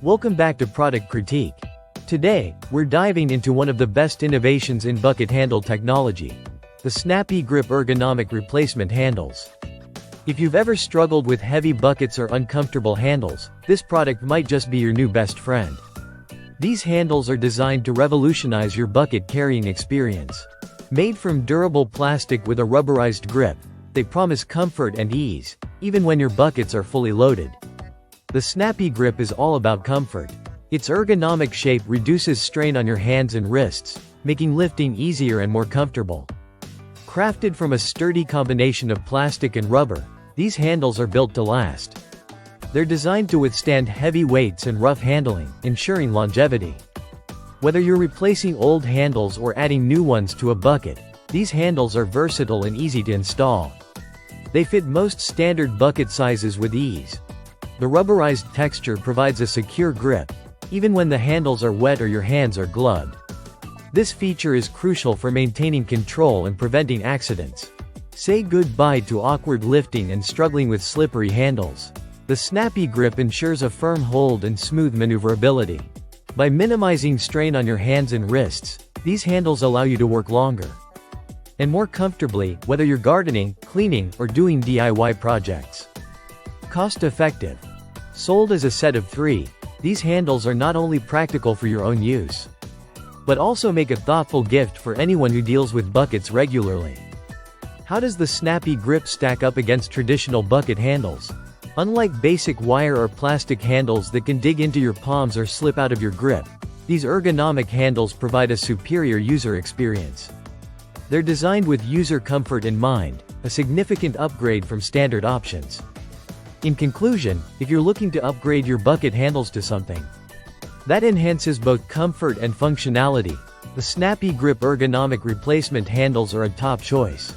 Welcome back to Product Critique. Today, we're diving into one of the best innovations in bucket handle technology, the Snappy Grip Ergonomic Replacement Handles. If you've ever struggled with heavy buckets or uncomfortable handles, this product might just be your new best friend. These handles are designed to revolutionize your bucket carrying experience. Made from durable plastic with a rubberized grip, they promise comfort and ease, even when your buckets are fully loaded. The Snappy Grip is all about comfort. Its ergonomic shape reduces strain on your hands and wrists, making lifting easier and more comfortable. Crafted from a sturdy combination of plastic and rubber, these handles are built to last. They're designed to withstand heavy weights and rough handling, ensuring longevity. Whether you're replacing old handles or adding new ones to a bucket, these handles are versatile and easy to install. They fit most standard bucket sizes with ease. The rubberized texture provides a secure grip, even when the handles are wet or your hands are gloved. This feature is crucial for maintaining control and preventing accidents. Say goodbye to awkward lifting and struggling with slippery handles. The Snappy Grip ensures a firm hold and smooth maneuverability. By minimizing strain on your hands and wrists, these handles allow you to work longer and more comfortably, whether you're gardening, cleaning, or doing DIY projects. Cost-effective. Sold as a set of 3, these handles are not only practical for your own use, but also make a thoughtful gift for anyone who deals with buckets regularly. How does the Snappy Grip stack up against traditional bucket handles? Unlike basic wire or plastic handles that can dig into your palms or slip out of your grip, these ergonomic handles provide a superior user experience. They're designed with user comfort in mind, a significant upgrade from standard options. In conclusion, if you're looking to upgrade your bucket handles to something that enhances both comfort and functionality, the Snappy Grip Ergonomic Replacement Handles are a top choice.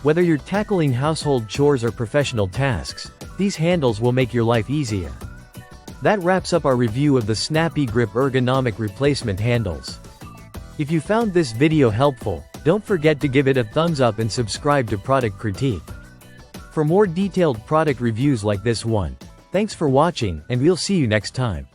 Whether you're tackling household chores or professional tasks, these handles will make your life easier. That wraps up our review of the Snappy Grip Ergonomic Replacement Handles. If you found this video helpful, don't forget to give it a thumbs up and subscribe to Product Critique for more detailed product reviews like this one. Thanks for watching, and we'll see you next time.